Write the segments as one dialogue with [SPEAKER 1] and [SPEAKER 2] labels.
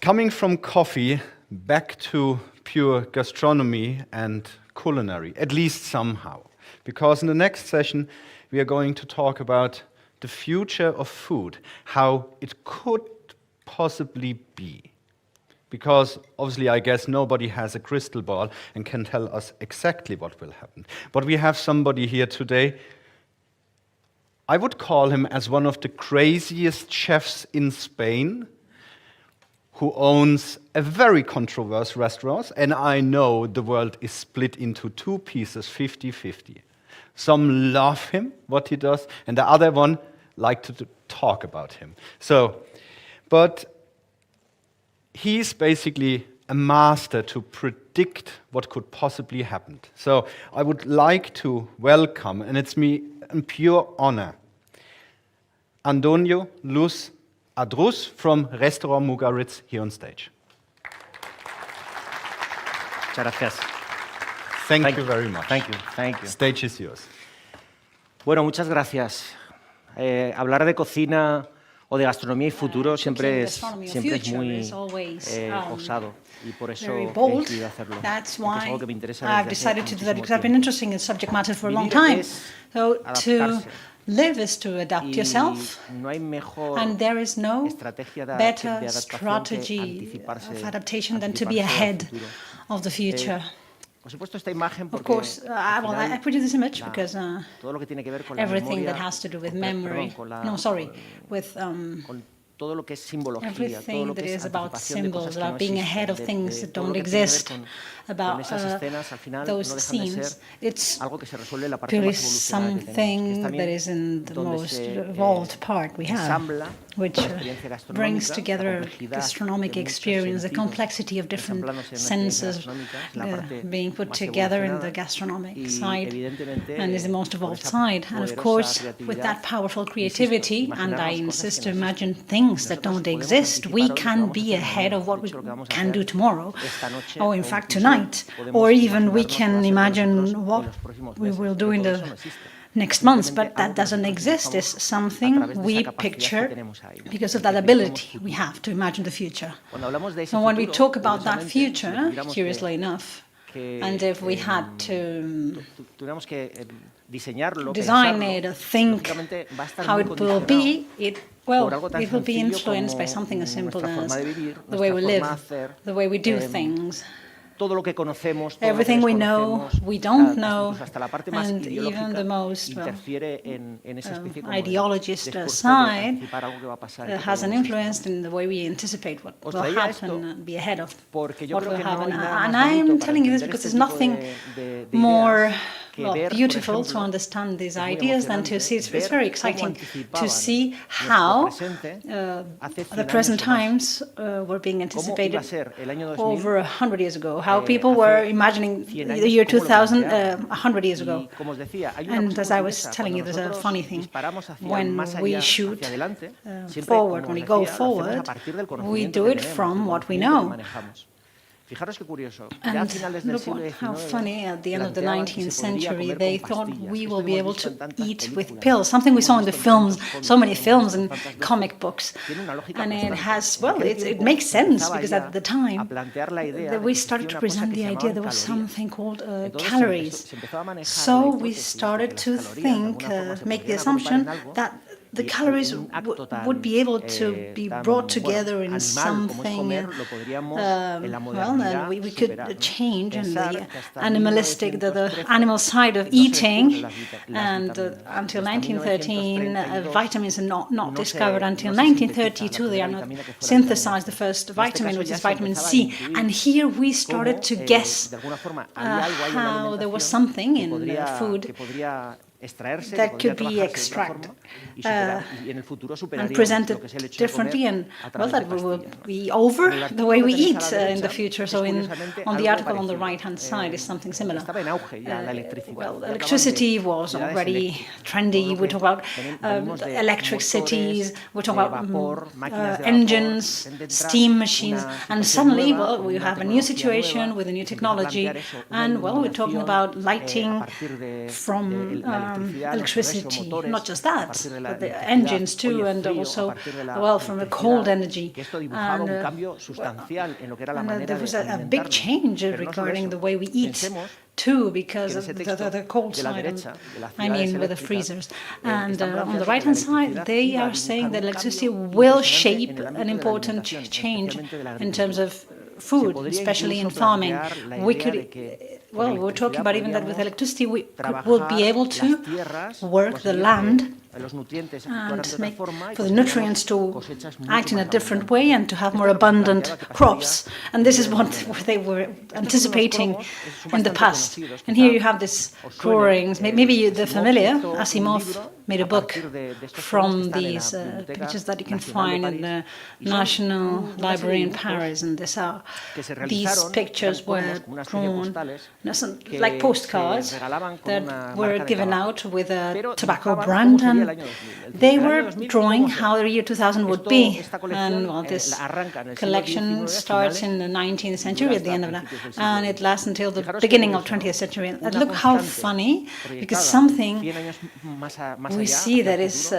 [SPEAKER 1] Coming from coffee back to pure gastronomy and culinary, at least somehow. Because in the next session, we are going to talk about the future of food, how it could possibly be. Because obviously, I guess nobody has a crystal ball and can tell us exactly what will happen. But we have somebody here today. I would call him as one of the craziest chefs in Spain, who owns a very controversial restaurant, and I know the world is split into two pieces, 50-50. Some love him, what he does, and the other one like to talk about him. But he's basically a master to predict what could possibly happen. So I would like to welcome, and it's me a pure honor, Andoni Aduriz from Restaurant Mugaritz here on stage.
[SPEAKER 2] Muchas gracias.
[SPEAKER 1] Thank you very much.
[SPEAKER 2] Thank you.
[SPEAKER 1] Stage is yours.
[SPEAKER 2] Bueno, muchas gracias. Hablar de cocina o de gastronomía y futuro siempre es muy osado y por eso he decidido hacerlo.
[SPEAKER 3] That's
[SPEAKER 2] porque es
[SPEAKER 3] why
[SPEAKER 2] algo que me interesa
[SPEAKER 3] I've
[SPEAKER 2] desde hace
[SPEAKER 3] decided to do that,
[SPEAKER 2] muchísimo
[SPEAKER 3] because I've been
[SPEAKER 2] tiempo.
[SPEAKER 3] interested in subject matter for a long
[SPEAKER 2] Vivir
[SPEAKER 3] time.
[SPEAKER 2] es
[SPEAKER 3] So to
[SPEAKER 2] adaptarse.
[SPEAKER 3] live is to adapt
[SPEAKER 2] Y
[SPEAKER 3] yourself,
[SPEAKER 2] no hay mejor
[SPEAKER 3] and there is no
[SPEAKER 2] estrategia de
[SPEAKER 3] better
[SPEAKER 2] adaptación que
[SPEAKER 3] strategy
[SPEAKER 2] anticiparse
[SPEAKER 3] of adaptation than to be
[SPEAKER 2] al
[SPEAKER 3] ahead
[SPEAKER 2] futuro.
[SPEAKER 3] of the future.
[SPEAKER 2] Os he puesto esta imagen
[SPEAKER 3] Of
[SPEAKER 2] porque
[SPEAKER 3] course,
[SPEAKER 2] al
[SPEAKER 3] well, I
[SPEAKER 2] final,
[SPEAKER 3] put you this image
[SPEAKER 2] la-
[SPEAKER 3] because
[SPEAKER 2] todo lo que tiene que ver con la
[SPEAKER 3] everything
[SPEAKER 2] memoria,
[SPEAKER 3] that has to do with
[SPEAKER 2] con-
[SPEAKER 3] memory,
[SPEAKER 2] perdón, con la-
[SPEAKER 3] with
[SPEAKER 2] con todo lo que es simbología, todo
[SPEAKER 3] everything
[SPEAKER 2] lo
[SPEAKER 3] that
[SPEAKER 2] que
[SPEAKER 3] is
[SPEAKER 2] es
[SPEAKER 3] about
[SPEAKER 2] anticipación de cosas
[SPEAKER 3] symbols,
[SPEAKER 2] que no
[SPEAKER 3] about being
[SPEAKER 2] existen,
[SPEAKER 3] ahead of things that
[SPEAKER 2] todo
[SPEAKER 3] don't
[SPEAKER 2] lo que tiene que ver
[SPEAKER 3] exist,
[SPEAKER 2] con
[SPEAKER 3] about
[SPEAKER 2] esas escenas, al final
[SPEAKER 3] those
[SPEAKER 2] no dejan de
[SPEAKER 3] scenes.
[SPEAKER 2] ser
[SPEAKER 3] It's
[SPEAKER 2] algo que se resuelve en la parte
[SPEAKER 3] purely
[SPEAKER 2] más evolucionaria que tenemos, que es
[SPEAKER 3] something
[SPEAKER 2] también
[SPEAKER 3] that is in the
[SPEAKER 2] donde
[SPEAKER 3] most
[SPEAKER 2] se,
[SPEAKER 3] evolved part we have,
[SPEAKER 2] ensambla
[SPEAKER 3] which
[SPEAKER 2] la experiencia gastronómica,
[SPEAKER 3] brings
[SPEAKER 2] la
[SPEAKER 3] together
[SPEAKER 2] complejidad
[SPEAKER 3] gastronomic
[SPEAKER 2] de muchos
[SPEAKER 3] experience, the
[SPEAKER 2] sentidos
[SPEAKER 3] complexity of different
[SPEAKER 2] ensamblándose en una experiencia
[SPEAKER 3] senses
[SPEAKER 2] gastronómica, es la parte
[SPEAKER 3] being put
[SPEAKER 2] más
[SPEAKER 3] together in the
[SPEAKER 2] evolucionada
[SPEAKER 3] gastronomic
[SPEAKER 2] y
[SPEAKER 3] side,
[SPEAKER 2] evidentemente
[SPEAKER 3] and is the most
[SPEAKER 2] con
[SPEAKER 3] evolved
[SPEAKER 2] esa
[SPEAKER 3] side. And of
[SPEAKER 2] poderosa
[SPEAKER 3] course, with
[SPEAKER 2] creatividad,
[SPEAKER 3] that powerful
[SPEAKER 2] insisto,
[SPEAKER 3] creativity, and I
[SPEAKER 2] imaginarnos cosas
[SPEAKER 3] insist
[SPEAKER 2] que
[SPEAKER 3] to
[SPEAKER 2] no
[SPEAKER 3] imagine
[SPEAKER 2] existen.
[SPEAKER 3] things that
[SPEAKER 2] Nosotros
[SPEAKER 3] don't
[SPEAKER 2] podemos
[SPEAKER 3] exist,
[SPEAKER 2] anticipar
[SPEAKER 3] we
[SPEAKER 2] hoy lo que
[SPEAKER 3] can
[SPEAKER 2] vamos a
[SPEAKER 3] be
[SPEAKER 2] hacer
[SPEAKER 3] ahead
[SPEAKER 2] mañana,
[SPEAKER 3] of what
[SPEAKER 2] de
[SPEAKER 3] we
[SPEAKER 2] hecho, lo que vamos a
[SPEAKER 3] can
[SPEAKER 2] hacer
[SPEAKER 3] do tomorrow,
[SPEAKER 2] esta noche,
[SPEAKER 3] or in
[SPEAKER 2] o
[SPEAKER 3] fact
[SPEAKER 2] incluso
[SPEAKER 3] tonight,
[SPEAKER 2] podemos
[SPEAKER 3] or even we
[SPEAKER 2] imaginarnos qué va a
[SPEAKER 3] can
[SPEAKER 2] ser de
[SPEAKER 3] imagine
[SPEAKER 2] nosotros en
[SPEAKER 3] what
[SPEAKER 2] los próximos
[SPEAKER 3] we
[SPEAKER 2] meses,
[SPEAKER 3] will do
[SPEAKER 2] pero
[SPEAKER 3] in
[SPEAKER 2] todo
[SPEAKER 3] the
[SPEAKER 2] eso no existe.
[SPEAKER 3] next months,
[SPEAKER 2] Simplemente
[SPEAKER 3] but that
[SPEAKER 2] algo que
[SPEAKER 3] doesn't
[SPEAKER 2] nosotros
[SPEAKER 3] exist. It's
[SPEAKER 2] dibujamos a
[SPEAKER 3] something
[SPEAKER 2] través de
[SPEAKER 3] we
[SPEAKER 2] esa capacidad que
[SPEAKER 3] picture
[SPEAKER 2] tenemos ahí,
[SPEAKER 3] because of
[SPEAKER 2] de
[SPEAKER 3] that
[SPEAKER 2] que pensemos
[SPEAKER 3] ability we
[SPEAKER 2] futuro.
[SPEAKER 3] have to imagine the future.
[SPEAKER 2] Cuando hablamos de ese
[SPEAKER 3] So when we
[SPEAKER 2] futuro,
[SPEAKER 3] talk about that
[SPEAKER 2] curiosamente, si
[SPEAKER 3] future,
[SPEAKER 2] tuviéramos
[SPEAKER 3] curiously enough,
[SPEAKER 2] que,
[SPEAKER 3] and if we had to
[SPEAKER 2] tuviéramos que diseñarlo,
[SPEAKER 3] design
[SPEAKER 2] pensarlo,
[SPEAKER 3] it, think
[SPEAKER 2] lógicamente va a estar
[SPEAKER 3] how
[SPEAKER 2] muy
[SPEAKER 3] it will
[SPEAKER 2] condicionado
[SPEAKER 3] be,
[SPEAKER 2] por algo tan
[SPEAKER 3] it will be
[SPEAKER 2] sencillo
[SPEAKER 3] influenced by
[SPEAKER 2] como
[SPEAKER 3] something as simple
[SPEAKER 2] nuestra
[SPEAKER 3] as
[SPEAKER 2] forma de vivir,
[SPEAKER 3] the way we
[SPEAKER 2] nuestra
[SPEAKER 3] live,
[SPEAKER 2] forma de hacer,
[SPEAKER 3] the way we do things.
[SPEAKER 2] todo lo que conocemos, todo
[SPEAKER 3] Everything
[SPEAKER 2] lo que
[SPEAKER 3] we know,
[SPEAKER 2] desconocemos,
[SPEAKER 3] we don't
[SPEAKER 2] hasta
[SPEAKER 3] know,
[SPEAKER 2] incluso hasta la parte más
[SPEAKER 3] and even
[SPEAKER 2] ideológica
[SPEAKER 3] the most
[SPEAKER 2] interfiere en esa especie como de
[SPEAKER 3] ideologist
[SPEAKER 2] discurso de
[SPEAKER 3] side
[SPEAKER 2] anticipar algo que va a pasar y que
[SPEAKER 3] has an
[SPEAKER 2] todavía no existe.
[SPEAKER 3] influence in the way we anticipate what
[SPEAKER 2] Os
[SPEAKER 3] will
[SPEAKER 2] traía
[SPEAKER 3] happen
[SPEAKER 2] esto
[SPEAKER 3] and be ahead of
[SPEAKER 2] porque yo
[SPEAKER 3] what
[SPEAKER 2] creo
[SPEAKER 3] will
[SPEAKER 2] que no
[SPEAKER 3] happen.
[SPEAKER 2] hay nada
[SPEAKER 3] And
[SPEAKER 2] más
[SPEAKER 3] I'm
[SPEAKER 2] bonito para
[SPEAKER 3] telling you this
[SPEAKER 2] entender
[SPEAKER 3] because
[SPEAKER 2] este
[SPEAKER 3] there's
[SPEAKER 2] tipo
[SPEAKER 3] nothing
[SPEAKER 2] de
[SPEAKER 3] more
[SPEAKER 2] ideas que ver, por
[SPEAKER 3] beautiful to
[SPEAKER 2] ejemplo,
[SPEAKER 3] understand these
[SPEAKER 2] es muy
[SPEAKER 3] ideas than to
[SPEAKER 2] emocionante
[SPEAKER 3] see. It's
[SPEAKER 2] ver
[SPEAKER 3] very
[SPEAKER 2] cómo
[SPEAKER 3] exciting to
[SPEAKER 2] anticipaban
[SPEAKER 3] see
[SPEAKER 2] nuestro
[SPEAKER 3] how
[SPEAKER 2] presente hace 100
[SPEAKER 3] the present
[SPEAKER 2] años o más.
[SPEAKER 3] times were being
[SPEAKER 2] Cómo iba
[SPEAKER 3] anticipated
[SPEAKER 2] a ser el año 2000,
[SPEAKER 3] over 100 years ago. How people
[SPEAKER 2] hace
[SPEAKER 3] were imagining
[SPEAKER 2] 100
[SPEAKER 3] the
[SPEAKER 2] años,
[SPEAKER 3] year
[SPEAKER 2] cómo lo
[SPEAKER 3] 2000
[SPEAKER 2] planteaban.
[SPEAKER 3] 100 years ago.
[SPEAKER 2] Y como os decía, hay una
[SPEAKER 3] And
[SPEAKER 2] cosa
[SPEAKER 3] as
[SPEAKER 2] muy
[SPEAKER 3] I was
[SPEAKER 2] curiosa,
[SPEAKER 3] telling you,
[SPEAKER 2] cuando
[SPEAKER 3] there's a
[SPEAKER 2] nosotros
[SPEAKER 3] funny thing.
[SPEAKER 2] disparamos hacia
[SPEAKER 3] When
[SPEAKER 2] más
[SPEAKER 3] we
[SPEAKER 2] allá,
[SPEAKER 3] shoot
[SPEAKER 2] hacia adelante, siempre,
[SPEAKER 3] forward,
[SPEAKER 2] como
[SPEAKER 3] when we
[SPEAKER 2] os
[SPEAKER 3] go
[SPEAKER 2] decía, lo hacemos a
[SPEAKER 3] forward,
[SPEAKER 2] partir del
[SPEAKER 3] we
[SPEAKER 2] conocimiento
[SPEAKER 3] do
[SPEAKER 2] que
[SPEAKER 3] it
[SPEAKER 2] tenemos,
[SPEAKER 3] from
[SPEAKER 2] del
[SPEAKER 3] what we
[SPEAKER 2] conocimiento que
[SPEAKER 3] know.
[SPEAKER 2] manejamos. Fijaros qué curioso, ya a
[SPEAKER 3] And
[SPEAKER 2] finales del
[SPEAKER 3] look
[SPEAKER 2] siglo
[SPEAKER 3] how
[SPEAKER 2] XIX
[SPEAKER 3] funny, at the end of the
[SPEAKER 2] planteaban que
[SPEAKER 3] 19th
[SPEAKER 2] se podría
[SPEAKER 3] century,
[SPEAKER 2] comer
[SPEAKER 3] they
[SPEAKER 2] con
[SPEAKER 3] thought
[SPEAKER 2] pastillas.
[SPEAKER 3] we
[SPEAKER 2] Esto
[SPEAKER 3] will
[SPEAKER 2] lo
[SPEAKER 3] be
[SPEAKER 2] hemos
[SPEAKER 3] able
[SPEAKER 2] visto
[SPEAKER 3] to
[SPEAKER 2] en tantas
[SPEAKER 3] eat with
[SPEAKER 2] películas,
[SPEAKER 3] pills, something we
[SPEAKER 2] lo
[SPEAKER 3] saw
[SPEAKER 2] hemos
[SPEAKER 3] in the
[SPEAKER 2] visto en
[SPEAKER 3] films,
[SPEAKER 2] tantos cómics,
[SPEAKER 3] so many
[SPEAKER 2] lo hemos
[SPEAKER 3] films
[SPEAKER 2] visto
[SPEAKER 3] and
[SPEAKER 2] tantas veces.
[SPEAKER 3] comic books.
[SPEAKER 2] Tiene una lógica
[SPEAKER 3] And it
[SPEAKER 2] constante.
[SPEAKER 3] has,
[SPEAKER 2] En
[SPEAKER 3] well,
[SPEAKER 2] aquel
[SPEAKER 3] it
[SPEAKER 2] tiempo
[SPEAKER 3] makes
[SPEAKER 2] se
[SPEAKER 3] sense
[SPEAKER 2] empezaba
[SPEAKER 3] because
[SPEAKER 2] ya
[SPEAKER 3] at the
[SPEAKER 2] a
[SPEAKER 3] time
[SPEAKER 2] plantear la idea
[SPEAKER 3] that
[SPEAKER 2] de
[SPEAKER 3] we
[SPEAKER 2] que
[SPEAKER 3] started
[SPEAKER 2] existía
[SPEAKER 3] to
[SPEAKER 2] una cosa
[SPEAKER 3] present
[SPEAKER 2] que
[SPEAKER 3] the
[SPEAKER 2] se
[SPEAKER 3] idea
[SPEAKER 2] llamaban
[SPEAKER 3] there was
[SPEAKER 2] calorías.
[SPEAKER 3] something called
[SPEAKER 2] Entonces
[SPEAKER 3] calories.
[SPEAKER 2] se empezó a manejar la
[SPEAKER 3] So we
[SPEAKER 2] hipótesis de
[SPEAKER 3] started
[SPEAKER 2] que las
[SPEAKER 3] to
[SPEAKER 2] calorías de
[SPEAKER 3] think,
[SPEAKER 2] alguna forma se
[SPEAKER 3] make the
[SPEAKER 2] podrían agrupar en
[SPEAKER 3] assumption
[SPEAKER 2] algo
[SPEAKER 3] that the
[SPEAKER 2] y
[SPEAKER 3] calories
[SPEAKER 2] un acto tan,
[SPEAKER 3] would be able to be
[SPEAKER 2] tan,
[SPEAKER 3] brought together in
[SPEAKER 2] animal como es
[SPEAKER 3] something,
[SPEAKER 2] comer, lo podríamos en la
[SPEAKER 3] well,
[SPEAKER 2] modernidad
[SPEAKER 3] and we
[SPEAKER 2] superar,
[SPEAKER 3] could
[SPEAKER 2] ¿no?
[SPEAKER 3] change and
[SPEAKER 2] Pensar
[SPEAKER 3] the
[SPEAKER 2] que hasta
[SPEAKER 3] animalistic, the
[SPEAKER 2] 1913
[SPEAKER 3] animal side of
[SPEAKER 2] no se
[SPEAKER 3] eating,
[SPEAKER 2] descubren las
[SPEAKER 3] and
[SPEAKER 2] vitaminas.
[SPEAKER 3] until
[SPEAKER 2] Hasta
[SPEAKER 3] 1913,
[SPEAKER 2] 1932
[SPEAKER 3] vitamins are not
[SPEAKER 2] no se-
[SPEAKER 3] discovered. Until
[SPEAKER 2] no se sintetiza la
[SPEAKER 3] 1932, they are
[SPEAKER 2] primera
[SPEAKER 3] not
[SPEAKER 2] vitamina que fue la
[SPEAKER 3] synthesized, the
[SPEAKER 2] vitamina C.
[SPEAKER 3] first
[SPEAKER 2] En este
[SPEAKER 3] vitamin,
[SPEAKER 2] caso
[SPEAKER 3] which
[SPEAKER 2] ya
[SPEAKER 3] is
[SPEAKER 2] se
[SPEAKER 3] vitamin
[SPEAKER 2] empezaba a
[SPEAKER 3] C.
[SPEAKER 2] intuir
[SPEAKER 3] And here we started
[SPEAKER 2] cómo,
[SPEAKER 3] to guess
[SPEAKER 2] de alguna forma había algo ahí en la
[SPEAKER 3] how there was
[SPEAKER 2] alimentación
[SPEAKER 3] something
[SPEAKER 2] que
[SPEAKER 3] in
[SPEAKER 2] podría,
[SPEAKER 3] food
[SPEAKER 2] que podría extraerse,
[SPEAKER 3] that
[SPEAKER 2] que podría
[SPEAKER 3] could be
[SPEAKER 2] trabajarse de otra
[SPEAKER 3] extracted,
[SPEAKER 2] forma y, superar, y en el futuro
[SPEAKER 3] and
[SPEAKER 2] superaríamos
[SPEAKER 3] presented
[SPEAKER 2] lo que es el hecho de comer
[SPEAKER 3] differently, and
[SPEAKER 2] a
[SPEAKER 3] well,
[SPEAKER 2] través
[SPEAKER 3] that
[SPEAKER 2] de
[SPEAKER 3] will
[SPEAKER 2] pastillas.
[SPEAKER 3] be over
[SPEAKER 2] En el
[SPEAKER 3] the way we
[SPEAKER 2] artículo que tenéis
[SPEAKER 3] eat
[SPEAKER 2] a la
[SPEAKER 3] in the
[SPEAKER 2] derecha
[SPEAKER 3] future.
[SPEAKER 2] es
[SPEAKER 3] So
[SPEAKER 2] curiosamente
[SPEAKER 3] on the
[SPEAKER 2] algo
[SPEAKER 3] article on the
[SPEAKER 2] parecido.
[SPEAKER 3] right-hand side is something similar.
[SPEAKER 2] Estaba en auge ya la electricidad.
[SPEAKER 3] Well,
[SPEAKER 2] Ya hablaban de
[SPEAKER 3] electricity was
[SPEAKER 2] ciudades
[SPEAKER 3] already
[SPEAKER 2] eléctricas.
[SPEAKER 3] trendy.
[SPEAKER 2] Todo lo
[SPEAKER 3] We
[SPEAKER 2] que
[SPEAKER 3] talk about
[SPEAKER 2] venimos de
[SPEAKER 3] electric
[SPEAKER 2] motores,
[SPEAKER 3] cities. We talk
[SPEAKER 2] de
[SPEAKER 3] about
[SPEAKER 2] vapor, máquinas de vapor.
[SPEAKER 3] engines,
[SPEAKER 2] De repente entra
[SPEAKER 3] steam machines,
[SPEAKER 2] una
[SPEAKER 3] and
[SPEAKER 2] situación
[SPEAKER 3] suddenly,
[SPEAKER 2] nueva,
[SPEAKER 3] well,
[SPEAKER 2] con
[SPEAKER 3] we
[SPEAKER 2] una
[SPEAKER 3] have a new
[SPEAKER 2] tecnología
[SPEAKER 3] situation
[SPEAKER 2] nueva,
[SPEAKER 3] with a new
[SPEAKER 2] y se empieza a
[SPEAKER 3] technology,
[SPEAKER 2] plantear eso, una
[SPEAKER 3] and well, we're talking
[SPEAKER 2] iluminación,
[SPEAKER 3] about
[SPEAKER 2] a
[SPEAKER 3] lighting
[SPEAKER 2] partir de
[SPEAKER 3] from
[SPEAKER 2] la
[SPEAKER 3] electricity, not just that, but the engines too, and also, well, from the cold energy. And there was a big change regarding the way we eat too, because of the cold side, I mean with the freezers. And on the right-hand side, they are saying that electricity will shape an important change in terms of food, especially in farming. We could, well, we're talking about even that with electricity, we will be able to work the land and make for the nutrients to act in a different way and to have more abundant crops. And this is what they were anticipating in the past. And here you have this drawings. Maybe they're familiar. Asimov made a book from these pictures that you can find in the National Library in Paris. And these pictures were drawn like postcards that were given out with a tobacco brand. And they were drawing how the year 2000 would be. And well, this collection starts in the 19th century at the end of that, and it lasts until the beginning of 20th century. And look how funny, because something we see that is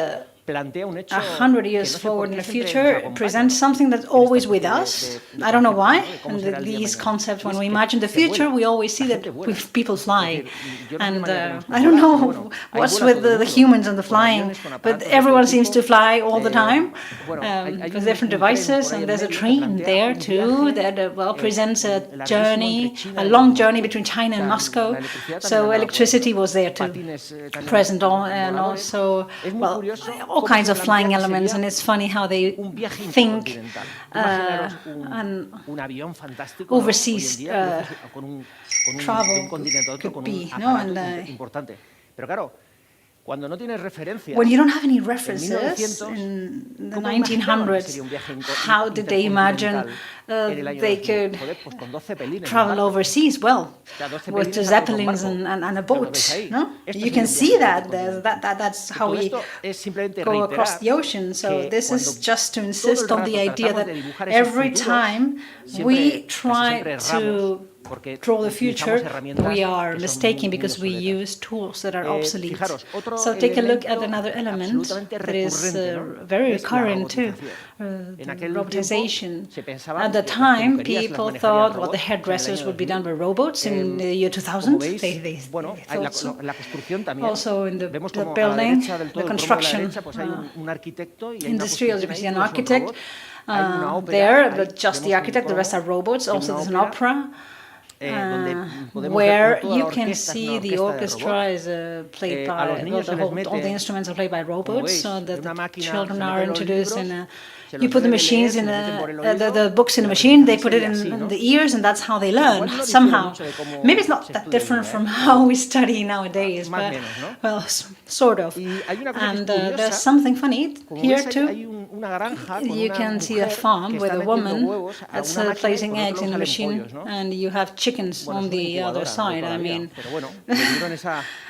[SPEAKER 3] 100 years forward in the future presents something that's always with us. I don't know why. And these concepts, when we imagine the future, we always see that people fly. And I don't know what's with the humans and the flying, but everyone seems to fly all the time with different devices. And there's a train there too that well presents a journey, a long journey between China and Moscow. So electricity was there too, present, and also well, all kinds of flying elements, and it's funny how they think overseas travel could be, no? And when you don't have any references in the 1900s, how did they imagine they could travel overseas? Well, with the Zeppelins and a boat, no? You can see that. That's how we go across the ocean. So this is just to insist on the idea that every time we try to draw the future, we are mistaken because we use tools that are obsolete. So take a look at another element that is very recurrent too, robotization. At the time, people thought well, the hairdressers would be done by robots in the year 2000. They thought so. Also in the building, the construction industry, you can see an architect there, but just the architect, the rest are robots. Also there's an opera. Where you can see the orchestra is played by, all the instruments are played by robots, so that the children are introduced in you put the machines in the books in the machine, they put it in the ears, and that's how they learn, somehow. Maybe it's not that different from how we study nowadays, but, well, sort of. And there's something funny here, too. You can see a farm with a woman that's placing eggs in the machine, and you have chickens on the other side. I mean,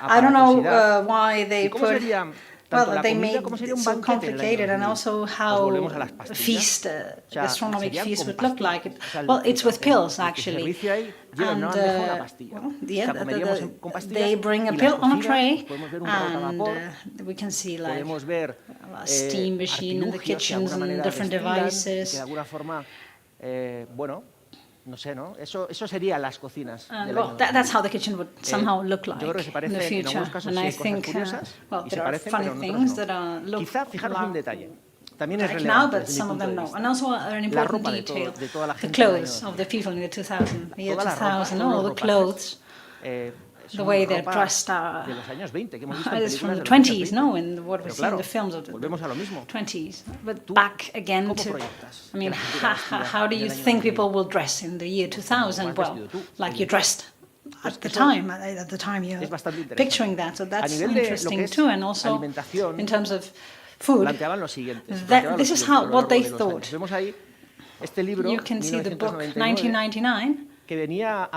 [SPEAKER 3] I don't know why they put... Well, they made it so complicated, and also how a feast, gastronomic feast would look like. Well, it's with pills, actually. And well, they bring a pill on a tray, and we can see like a steam machine in the kitchens and different devices.
[SPEAKER 2] No sé, ¿no? Eso serían las cocinas.
[SPEAKER 3] Well, that's how the kitchen would somehow look like in the future. And I think, well, there are funny things that look like now, but some of them no. And also an important detail, the clothes of the people in the year 2000, all the clothes. The way they're dressed is from the 20s, no? And what we see in the films of the 20s. But back again to, I mean, how do you think people will dress in the year 2000? Well, like you dressed at the time you're picturing that. So that's interesting too. And also in terms of food, this is what they thought. You can see the book 1999. That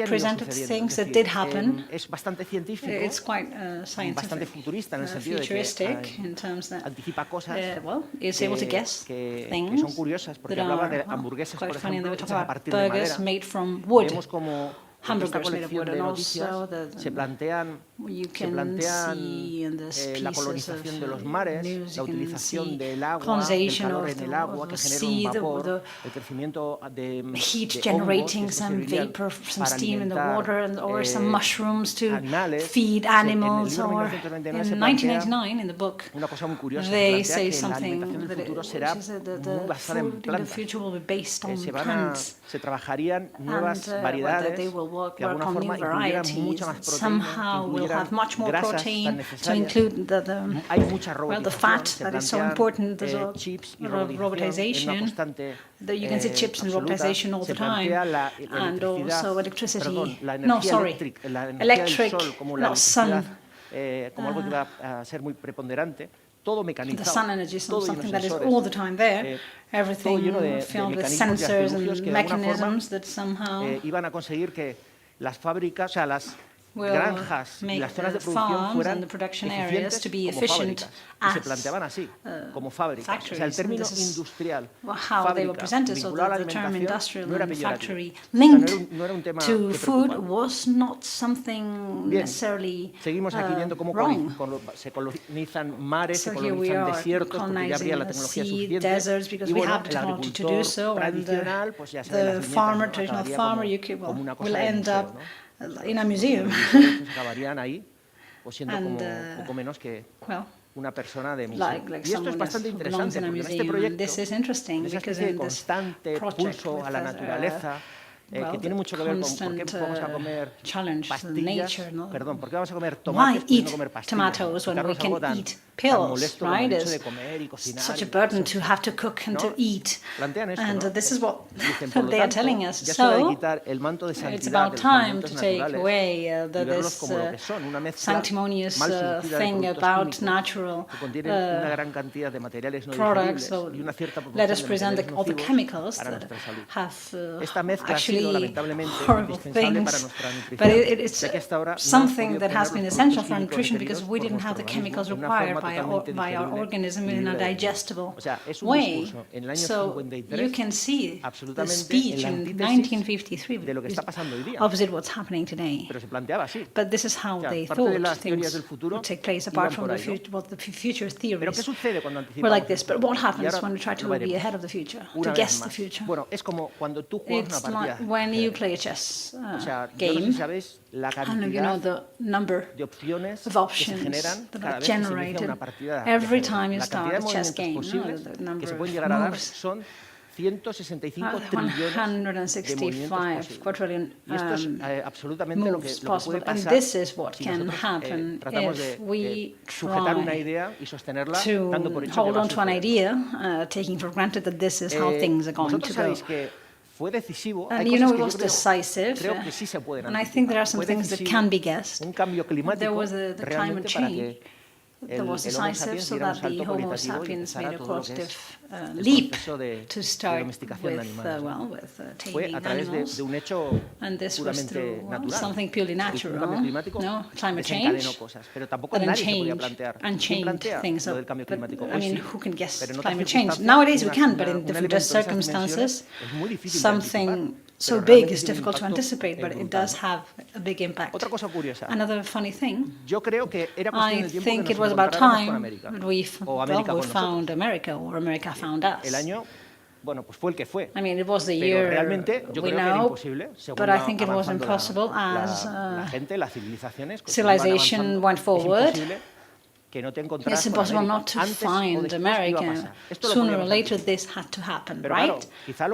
[SPEAKER 3] presented things that did happen. It's quite scientific, futuristic in terms that, well, it's able to guess things that are quite funny. And they were talking about burgers made from wood. hamburgers made of wood, and also
[SPEAKER 2] se plantean la colonización de los mares, la utilización del agua, del calor en el agua que genera un vapor, el crecimiento de
[SPEAKER 3] heat generating some vapor from steam in the water, or some mushrooms to feed animals. Or in 1999, in the book, they say something that the food in the future will be based on plants.
[SPEAKER 2] Se trabajarían nuevas variedades
[SPEAKER 3] they will work
[SPEAKER 2] que de alguna
[SPEAKER 3] on
[SPEAKER 2] forma
[SPEAKER 3] new
[SPEAKER 2] incluyeran
[SPEAKER 3] varieties
[SPEAKER 2] mucha más
[SPEAKER 3] that
[SPEAKER 2] proteína,
[SPEAKER 3] somehow will have much more protein to include the fat that is so important. There's a robotization. You can see chips and robotization all the time, and also electricity. Electric, not sun.
[SPEAKER 2] Como algo que va a ser muy preponderante. Todo mecanizado,
[SPEAKER 3] the sun energy is something that is all the time there. Everything filled with sensors and mechanisms that somehow
[SPEAKER 2] iban a conseguir que las fábricas, o sea, las granjas y las zonas de producción fueran eficientes como fábricas. Y se planteaban así, como fábricas. O sea, el término industrial, fábrica, vinculado a la alimentación, no era peyorativo. No era un tema
[SPEAKER 3] to
[SPEAKER 2] que
[SPEAKER 3] food
[SPEAKER 2] preocupaba.
[SPEAKER 3] was not something necessarily
[SPEAKER 2] Seguimos aquí viendo cómo se colonizan mares, se colonizan desiertos, porque ya habría la tecnología suficiente. Y bueno, el agricultor tradicional, pues ya se ve las viñetas, ¿no? Acabaría como una cosa de museo, ¿no?
[SPEAKER 3] in a museum.
[SPEAKER 2] Acabarían ahí, pues siendo como poco menos que una persona de museo.
[SPEAKER 3] Like
[SPEAKER 2] y esto es bastante interesante, porque en este proyecto,
[SPEAKER 3] en
[SPEAKER 2] esa especie de constante pulso a la naturaleza, que tiene mucho que ver con por qué vamos a comer pastillas, perdón, por qué vamos a comer tomates y no comer pastillas.
[SPEAKER 3] Tomatoes when we can eat pills, right? It's such a burden to have to cook and to eat. And this is what they are telling us. So it's about time to take away this sanctimonious thing about natural products. So let us present all the chemicals that have actually horrible things, but it's something that has been essential for nutrition because we didn't have the chemicals required by our organism in a digestible way. So you can see the speech in 1953 opposite what's happening today. But this is how they thought things would take place, apart from what the future theories were like this. But what happens when we try to be ahead of the future, to guess the future? It's like when you play a chess game, and you know the number of options that are generated every time you start a chess game. The number of moves. 165 quadrillion moves possible. And this is what can happen if we try to hold on to an idea, taking for granted that this is how things are going to go. And you know, it was decisive, and I think there are some things that can be guessed. There was the climate change that was decisive, so that the Homo sapiens made a qualitative leap to start with taming animals. And this was through something purely natural, climate change, that unchained things. But, I mean, who can guess climate change? Nowadays we can, but in different circumstances, something so big is difficult to anticipate, but it does have a big impact. Another funny thing, I think it was about time that we found America, or America found us. I mean, it was the year we know, but I think it was impossible as civilization went forward. It's impossible not to find America. Sooner or later, this had to happen, right?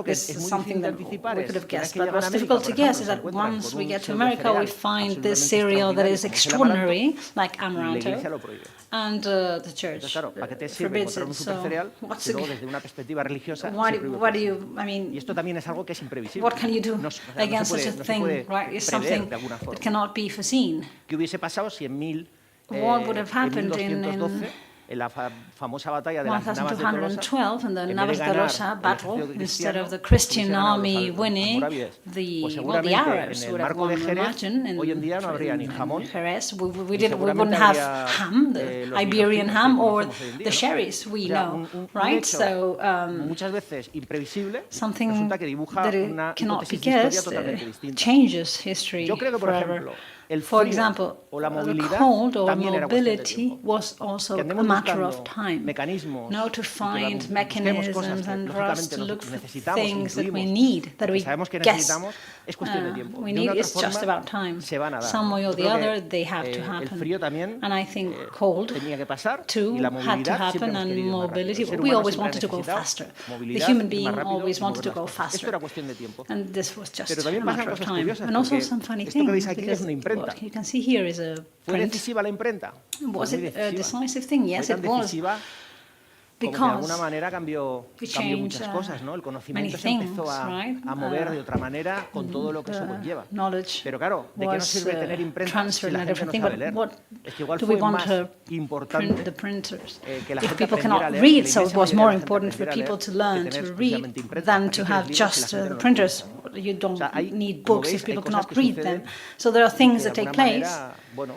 [SPEAKER 3] This is something that we could have guessed. But what's difficult to guess is that once we get to America, we find this cereal that is extraordinary, like amaranto, and the church forbids it. So what's what do you, I mean, what can you do against such a thing, right? It's something that cannot be foreseen. What would have happened in
[SPEAKER 2] en la famosa batalla de las Navas de Tolosa,
[SPEAKER 3] 1212 and the
[SPEAKER 2] en vez
[SPEAKER 3] Navas
[SPEAKER 2] de
[SPEAKER 3] de
[SPEAKER 2] ganar
[SPEAKER 3] Tolosa
[SPEAKER 2] el
[SPEAKER 3] battle,
[SPEAKER 2] ejército
[SPEAKER 3] instead
[SPEAKER 2] cristiano,
[SPEAKER 3] of the Christian
[SPEAKER 2] hubiesen ganado
[SPEAKER 3] army
[SPEAKER 2] los
[SPEAKER 3] winning,
[SPEAKER 2] almorávides, pues
[SPEAKER 3] the
[SPEAKER 2] seguramente
[SPEAKER 3] Arabs
[SPEAKER 2] en el
[SPEAKER 3] would have
[SPEAKER 2] marco
[SPEAKER 3] won,
[SPEAKER 2] de
[SPEAKER 3] we
[SPEAKER 2] Jerez,
[SPEAKER 3] imagine.
[SPEAKER 2] hoy en día no habría ni jamón,
[SPEAKER 3] Jerez, we
[SPEAKER 2] y
[SPEAKER 3] wouldn't
[SPEAKER 2] seguramente
[SPEAKER 3] have
[SPEAKER 2] habría,
[SPEAKER 3] ham, the
[SPEAKER 2] los
[SPEAKER 3] Iberian
[SPEAKER 2] vinos
[SPEAKER 3] ham,
[SPEAKER 2] que
[SPEAKER 3] or
[SPEAKER 2] conocemos hoy en día,
[SPEAKER 3] the
[SPEAKER 2] ¿no?
[SPEAKER 3] sherries we
[SPEAKER 2] O sea,
[SPEAKER 3] know,
[SPEAKER 2] un
[SPEAKER 3] right?
[SPEAKER 2] hecho
[SPEAKER 3] So
[SPEAKER 2] muchas veces imprevisible,
[SPEAKER 3] something
[SPEAKER 2] resulta que dibuja
[SPEAKER 3] that
[SPEAKER 2] una
[SPEAKER 3] cannot be
[SPEAKER 2] hipótesis de historia
[SPEAKER 3] guessed
[SPEAKER 2] totalmente distinta.
[SPEAKER 3] changes history
[SPEAKER 2] Yo creo que, por
[SPEAKER 3] forever.
[SPEAKER 2] ejemplo, el
[SPEAKER 3] For
[SPEAKER 2] frío
[SPEAKER 3] example,
[SPEAKER 2] o la
[SPEAKER 3] the
[SPEAKER 2] movilidad
[SPEAKER 3] cold or
[SPEAKER 2] también era cuestión de
[SPEAKER 3] mobility
[SPEAKER 2] tiempo.
[SPEAKER 3] was also
[SPEAKER 2] Que
[SPEAKER 3] a
[SPEAKER 2] andemos
[SPEAKER 3] matter
[SPEAKER 2] buscando
[SPEAKER 3] of time.
[SPEAKER 2] mecanismos
[SPEAKER 3] Now to
[SPEAKER 2] y que
[SPEAKER 3] find
[SPEAKER 2] busquemos
[SPEAKER 3] mechanisms
[SPEAKER 2] cosas que
[SPEAKER 3] and for us
[SPEAKER 2] lógicamente
[SPEAKER 3] to look for
[SPEAKER 2] necesitamos,
[SPEAKER 3] things that we
[SPEAKER 2] intuimos,
[SPEAKER 3] need, that
[SPEAKER 2] que
[SPEAKER 3] we
[SPEAKER 2] sabemos que
[SPEAKER 3] guess
[SPEAKER 2] necesitamos, es cuestión de tiempo.
[SPEAKER 3] we
[SPEAKER 2] De
[SPEAKER 3] need,
[SPEAKER 2] una
[SPEAKER 3] it's
[SPEAKER 2] otra
[SPEAKER 3] just
[SPEAKER 2] forma,
[SPEAKER 3] about time.
[SPEAKER 2] se van a dar.
[SPEAKER 3] Some way or
[SPEAKER 2] Yo
[SPEAKER 3] the
[SPEAKER 2] creo
[SPEAKER 3] other,
[SPEAKER 2] que,
[SPEAKER 3] they have to
[SPEAKER 2] el
[SPEAKER 3] happen.
[SPEAKER 2] frío también
[SPEAKER 3] And I think cold
[SPEAKER 2] tenía que pasar,
[SPEAKER 3] too
[SPEAKER 2] y la
[SPEAKER 3] had to
[SPEAKER 2] movilidad
[SPEAKER 3] happen,
[SPEAKER 2] siempre hemos
[SPEAKER 3] and
[SPEAKER 2] querido ir más rápido.
[SPEAKER 3] mobility.
[SPEAKER 2] El ser
[SPEAKER 3] We
[SPEAKER 2] humano
[SPEAKER 3] always
[SPEAKER 2] siempre ha
[SPEAKER 3] wanted to go
[SPEAKER 2] necesitado
[SPEAKER 3] faster. The
[SPEAKER 2] movilidad,
[SPEAKER 3] human
[SPEAKER 2] ir
[SPEAKER 3] being
[SPEAKER 2] más rápido
[SPEAKER 3] always
[SPEAKER 2] y
[SPEAKER 3] wanted to
[SPEAKER 2] mover
[SPEAKER 3] go
[SPEAKER 2] las cosas. Esto
[SPEAKER 3] faster.
[SPEAKER 2] era cuestión de tiempo.
[SPEAKER 3] And this was just
[SPEAKER 2] Pero
[SPEAKER 3] a
[SPEAKER 2] también pasan
[SPEAKER 3] matter of
[SPEAKER 2] cosas
[SPEAKER 3] time.
[SPEAKER 2] curiosas,
[SPEAKER 3] And also
[SPEAKER 2] porque
[SPEAKER 3] some funny
[SPEAKER 2] esto que veis
[SPEAKER 3] things,
[SPEAKER 2] aquí es
[SPEAKER 3] because
[SPEAKER 2] una imprenta.
[SPEAKER 3] what you can see here is a
[SPEAKER 2] ¿Fue
[SPEAKER 3] print.
[SPEAKER 2] decisiva la imprenta?
[SPEAKER 3] Was
[SPEAKER 2] Pues muy
[SPEAKER 3] it a
[SPEAKER 2] decisiva.
[SPEAKER 3] decisive thing? Yes,
[SPEAKER 2] Fue
[SPEAKER 3] it
[SPEAKER 2] tan
[SPEAKER 3] was.
[SPEAKER 2] decisiva como que de alguna manera cambió muchas cosas, ¿no? El conocimiento se empezó a mover de otra manera con todo lo que eso conlleva. Pero claro, ¿de qué nos sirve tener imprentas si la gente no sabe leer? Es que igual fue más importante que la gente aprendiera a leer,
[SPEAKER 3] read,
[SPEAKER 2] que
[SPEAKER 3] so
[SPEAKER 2] la
[SPEAKER 3] it was
[SPEAKER 2] inmensa
[SPEAKER 3] more
[SPEAKER 2] mayoría de la
[SPEAKER 3] important
[SPEAKER 2] gente
[SPEAKER 3] for
[SPEAKER 2] aprendiera
[SPEAKER 3] people
[SPEAKER 2] a
[SPEAKER 3] to
[SPEAKER 2] leer
[SPEAKER 3] learn
[SPEAKER 2] que tener
[SPEAKER 3] to
[SPEAKER 2] exclusivamente
[SPEAKER 3] read
[SPEAKER 2] imprentas.
[SPEAKER 3] than
[SPEAKER 2] ¿Para
[SPEAKER 3] to
[SPEAKER 2] qué
[SPEAKER 3] have
[SPEAKER 2] quieres libros si
[SPEAKER 3] just
[SPEAKER 2] la gente
[SPEAKER 3] the
[SPEAKER 2] no
[SPEAKER 3] printers.
[SPEAKER 2] entiende?
[SPEAKER 3] You don't
[SPEAKER 2] hay,
[SPEAKER 3] need
[SPEAKER 2] como
[SPEAKER 3] books
[SPEAKER 2] veis,
[SPEAKER 3] if
[SPEAKER 2] hay
[SPEAKER 3] people
[SPEAKER 2] cosas
[SPEAKER 3] cannot
[SPEAKER 2] que
[SPEAKER 3] read
[SPEAKER 2] suceden
[SPEAKER 3] them. So there are things
[SPEAKER 2] que
[SPEAKER 3] that
[SPEAKER 2] de
[SPEAKER 3] take
[SPEAKER 2] alguna
[SPEAKER 3] place
[SPEAKER 2] manera, bueno,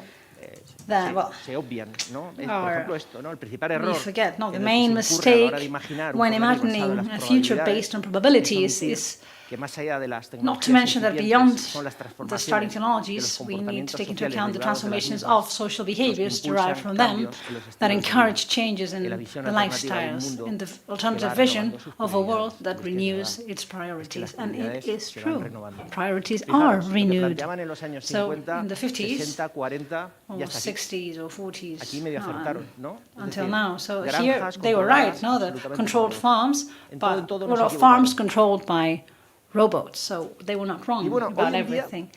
[SPEAKER 3] that, well,
[SPEAKER 2] se obvian, ¿no? Por ejemplo esto, ¿no? El principal error
[SPEAKER 3] we forget. No, the
[SPEAKER 2] en el
[SPEAKER 3] main
[SPEAKER 2] que se incurre a la hora de
[SPEAKER 3] mistake
[SPEAKER 2] imaginar un
[SPEAKER 3] when
[SPEAKER 2] porvenir basado en
[SPEAKER 3] imagining
[SPEAKER 2] las
[SPEAKER 3] a future
[SPEAKER 2] probabilidades
[SPEAKER 3] based on
[SPEAKER 2] es
[SPEAKER 3] probabilities
[SPEAKER 2] omitir
[SPEAKER 3] is
[SPEAKER 2] que más allá de las
[SPEAKER 3] not to
[SPEAKER 2] tecnologías
[SPEAKER 3] mention that beyond
[SPEAKER 2] incipientes son las
[SPEAKER 3] the starting
[SPEAKER 2] transformaciones que los
[SPEAKER 3] technologies, we need to
[SPEAKER 2] comportamientos
[SPEAKER 3] take into
[SPEAKER 2] sociales
[SPEAKER 3] account the
[SPEAKER 2] derivados de las
[SPEAKER 3] transformations
[SPEAKER 2] mismas,
[SPEAKER 3] of social
[SPEAKER 2] los que
[SPEAKER 3] behaviors
[SPEAKER 2] impulsan
[SPEAKER 3] derived from them
[SPEAKER 2] cambios en los
[SPEAKER 3] that
[SPEAKER 2] estilos de
[SPEAKER 3] encourage
[SPEAKER 2] vida,
[SPEAKER 3] changes in
[SPEAKER 2] en la
[SPEAKER 3] the
[SPEAKER 2] visión alternativa del
[SPEAKER 3] lifestyles,
[SPEAKER 2] mundo
[SPEAKER 3] in the
[SPEAKER 2] que va
[SPEAKER 3] alternative vision
[SPEAKER 2] renovando sus
[SPEAKER 3] of a world
[SPEAKER 2] prioridades.
[SPEAKER 3] that
[SPEAKER 2] Es que es
[SPEAKER 3] renews
[SPEAKER 2] verdad.
[SPEAKER 3] its
[SPEAKER 2] Es que
[SPEAKER 3] priorities.
[SPEAKER 2] las
[SPEAKER 3] And it
[SPEAKER 2] prioridades
[SPEAKER 3] is
[SPEAKER 2] se van
[SPEAKER 3] true.
[SPEAKER 2] renovando.
[SPEAKER 3] Priorities are
[SPEAKER 2] Fijaros, lo que
[SPEAKER 3] renewed.
[SPEAKER 2] planteaban en los años
[SPEAKER 3] So
[SPEAKER 2] 50,
[SPEAKER 3] in the 50s,
[SPEAKER 2] 60, 40,
[SPEAKER 3] or
[SPEAKER 2] ya está aquí.
[SPEAKER 3] 60s or 40s,
[SPEAKER 2] Aquí medio acertaron, ¿no? Es
[SPEAKER 3] until
[SPEAKER 2] decir,
[SPEAKER 3] now. So here
[SPEAKER 2] granjas
[SPEAKER 3] they were right,
[SPEAKER 2] controladas
[SPEAKER 3] no? The
[SPEAKER 2] absolutamente
[SPEAKER 3] controlled
[SPEAKER 2] por
[SPEAKER 3] farms,
[SPEAKER 2] En
[SPEAKER 3] but
[SPEAKER 2] todo
[SPEAKER 3] well,
[SPEAKER 2] nos
[SPEAKER 3] farms
[SPEAKER 2] equivocaron.
[SPEAKER 3] controlled by robots. So they were not wrong
[SPEAKER 2] Y bueno,
[SPEAKER 3] about
[SPEAKER 2] hoy en día,
[SPEAKER 3] everything.